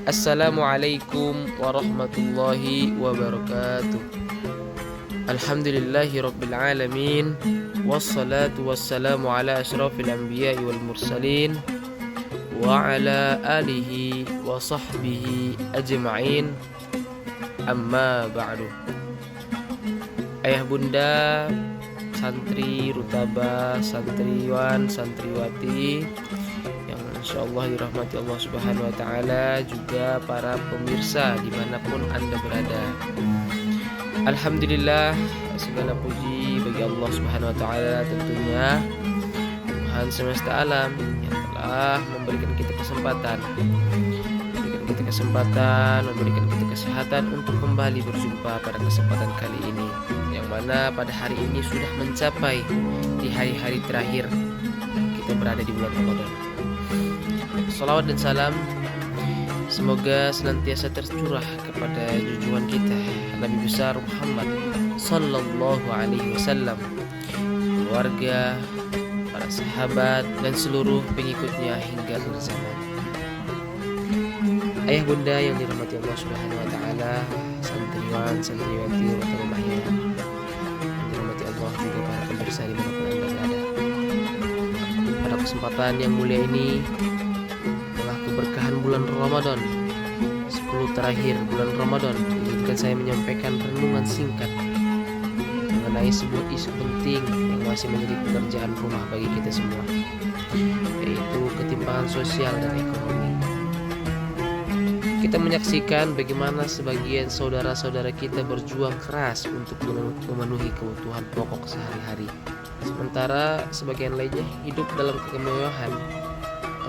Assalamualaikum warahmatullahi wabarakatuh. Alhamdulillahi rabbil alamin. Wassalatu wassalamu ala asyrafil anbiya'i wal mursalin wa ala alihi wa sahbihi ajma'in. Amma ba'du. Ayah bunda, santri, rutaba, santriwan, santriwati yang insyaallah dirahmati Allah Subhanahu wa taala, juga para pemirsa dimanapun Anda berada. Alhamdulillah, segala puji bagi Allah Subhanahu wa taala tentunya, Tuhan semesta alam yang telah memberikan kita kesempatan, memberikan kita kesehatan untuk kembali berjumpa pada kesempatan kali ini, yang mana pada hari ini sudah mencapai di hari-hari terakhir kita berada di bulan Ramadan. Salawat dan salam semoga senantiasa tercurah kepada junjungan kita Nabi besar Muhammad sallallahu alaihi wasallam, keluarga, para sahabat dan seluruh pengikutnya hingga akhir zaman. Ayah bunda yang dirahmati Allah Subhanahu wa taala, santriwan, santriwati, rumahnya yang dirahmati Allah, juga para pemirsa dimanapun Anda berada. Pada kesempatan yang mulia ini adalah keberkahan bulan Ramadan, 10 terakhir bulan Ramadan, izinkan saya menyampaikan renungan singkat mengenai sebuah isu penting yang masih menjadi pekerjaan rumah bagi kita semua, yaitu ketimpangan sosial dan ekonomi. Kita menyaksikan bagaimana sebagian saudara-saudara kita berjuang keras untuk memenuhi kebutuhan pokok sehari-hari, sementara sebagian lainnya hidup dalam kemewahan.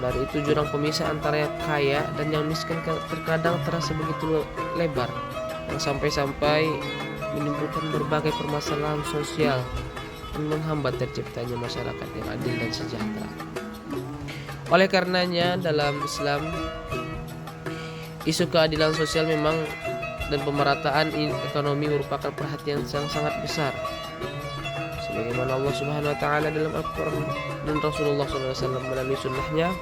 Dari itu jurang pemisah antara yang kaya dan yang miskin terkadang terasa begitu lebar, yang sampai-sampai menimbulkan berbagai permasalahan sosial dan menghambat terciptanya masyarakat yang adil dan sejahtera. Oleh karenanya dalam Islam, isu keadilan sosial memang dan pemerataan ekonomi merupakan perhatian yang sangat besar. Sebagaimana Allah Subhanahu wa taala dalam Al-Qur'an dan Rasulullah SAW melalui sunnahnya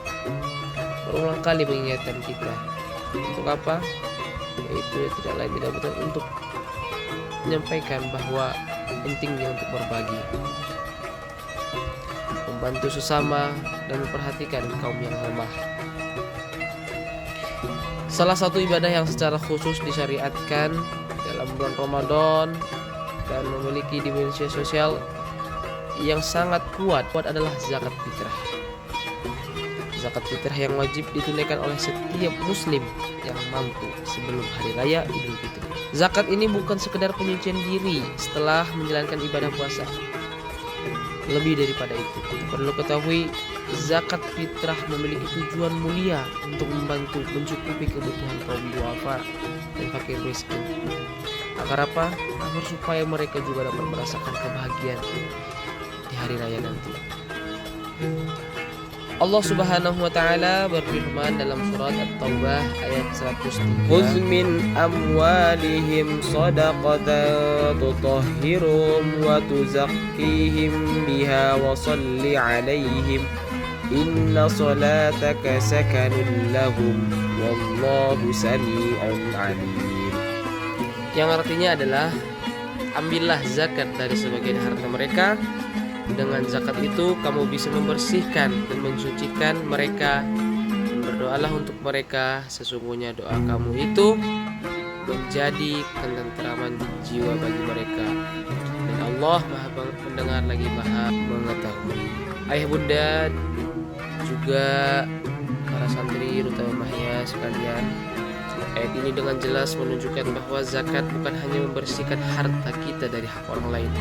berulang kali mengingatkan kita untuk apa? Yaitu tidak lain tidak bukan untuk menyampaikan bahwa pentingnya untuk berbagi, membantu sesama dan memperhatikan kaum yang lemah. Salah satu ibadah yang secara khusus disyariatkan dalam bulan Ramadan dan memiliki dimensi sosial yang sangat kuat adalah zakat fitrah. Zakat fitrah yang wajib ditunaikan oleh setiap muslim yang mampu sebelum hari raya Idul Fitri. Zakat ini bukan sekedar penyucian diri setelah menjalankan ibadah puasa. Lebih daripada itu, perlu ketahui zakat fitrah memiliki tujuan mulia untuk membantu mencukupi kebutuhan kaum duafa dan fakir miskin. Agar apa? Agar supaya mereka juga dapat merasakan kebahagiaan di hari raya nanti. Allah Subhanahu wa taala berfirman dalam surat At-Taubah ayat 103, "Khudz min amwalihim shadaqatan tutahhiruhum wa tuzakkihim biha wa shalli 'alaihim inna salataka sakanun lahum wallahu sami'un 'alim." Yang artinya adalah, ambillah zakat dari sebagian harta mereka. Dengan zakat itu kamu bisa membersihkan dan mensucikan mereka. Berdoalah untuk mereka, sesungguhnya doa kamu itu menjadi ketenteraman jiwa bagi mereka, dan Allah Maha mendengar lagi Maha mengetahui. Ayah bunda juga para santri Rutama Mahya sekalian, ayat ini dengan jelas menunjukkan bahwa zakat bukan hanya membersihkan harta kita dari hak orang lain,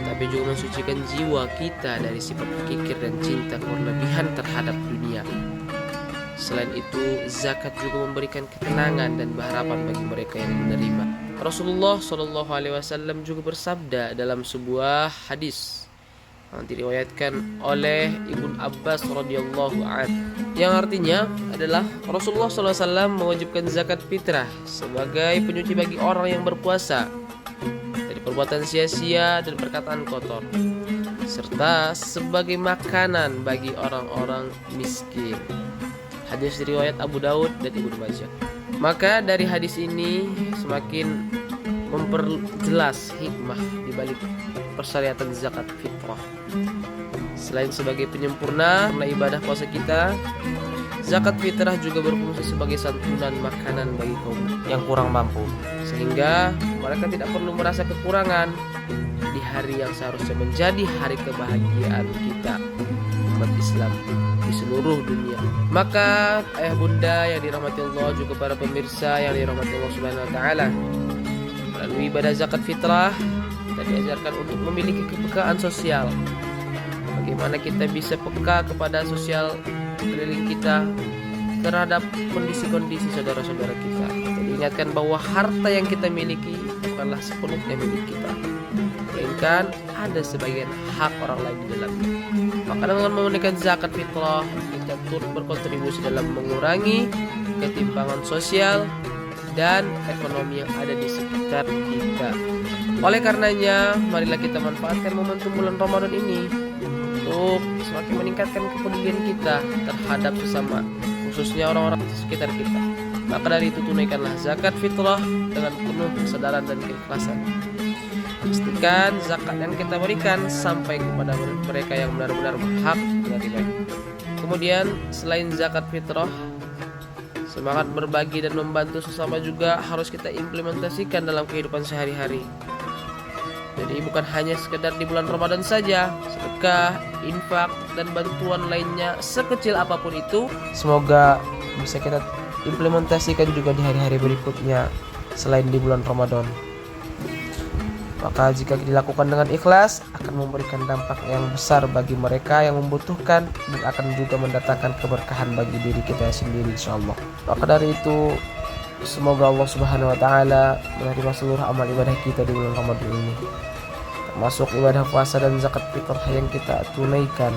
tapi juga mensucikan jiwa kita dari sifat kikir dan cinta berlebihan terhadap dunia. Selain itu, zakat juga memberikan ketenangan dan harapan bagi mereka yang menerima. Rasulullah SAW juga bersabda dalam sebuah hadis yang diriwayatkan oleh Ibnu Abbas radhiyallahu anhu, yang artinya adalah Rasulullah SAW mewajibkan zakat fitrah sebagai penyuci bagi orang yang berpuasa dari perbuatan sia-sia dan perkataan kotor, serta sebagai makanan bagi orang-orang miskin. Hadis riwayat Abu Daud dan Ibnu Majah. Maka dari hadis ini semakin memperjelas hikmah di balik persyariatan zakat fitrah. Selain sebagai penyempurna ibadah puasa kita, zakat fitrah juga berfungsi sebagai santunan makanan bagi kaum yang kurang mampu, sehingga mereka tidak perlu merasa kekurangan di hari yang seharusnya menjadi hari kebahagiaan kita umat Islam di seluruh dunia. Maka ayah bunda yang dirahmati Allah, juga para pemirsa yang dirahmati Allah Subhanahu wa taala, melalui ibadah zakat fitrah kita diajarkan untuk memiliki kepekaan sosial. Bagaimana kita bisa peka kepada sosial keliling kita, terhadap kondisi-kondisi saudara-saudara kita. Kita diingatkan bahwa harta yang kita miliki bukanlah sepenuhnya milik kita, melainkan ada sebagian hak orang lain di dalamnya. Maka dengan menunaikan zakat fitrah, kita turut berkontribusi dalam mengurangi ketimpangan sosial dan ekonomi yang ada di sekitar kita. Oleh karenanya, marilah kita manfaatkan momentum bulan Ramadan ini untuk semakin meningkatkan kepedulian kita terhadap sesama, khususnya orang-orang di sekitar kita. Maka dari itu tunaikanlah zakat fitrah dengan penuh kesadaran dan keikhlasan. Pastikan zakat yang kita berikan sampai kepada mereka yang benar-benar berhak menerimanya. Kemudian selain zakat fitrah, semangat berbagi dan membantu sesama juga harus kita implementasikan dalam kehidupan sehari-hari. Jadi bukan hanya sekedar di bulan Ramadan saja, sedekah, infak, dan bantuan lainnya sekecil apapun itu, semoga bisa kita implementasikan juga di hari-hari berikutnya selain di bulan Ramadan. Maka jika dilakukan dengan ikhlas, akan memberikan dampak yang besar bagi mereka yang membutuhkan dan akan juga mendatangkan keberkahan bagi diri kita sendiri, insyaallah. Maka dari itu, semoga Allah Subhanahu wa taala menerima seluruh amal ibadah kita di bulan Ramadan ini, termasuk ibadah puasa dan zakat fitrah yang kita tunaikan.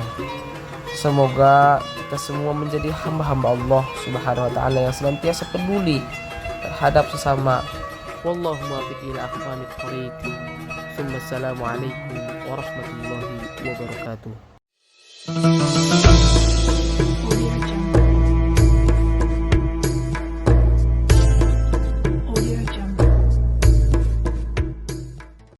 Semoga kita semua menjadi hamba-hamba Allah Subhanahu wa taala yang senantiasa peduli terhadap sesama. Wallahu muwaffiq ila aqwamit thoriq. Assalamualaikum warahmatullahi wabarakatuh.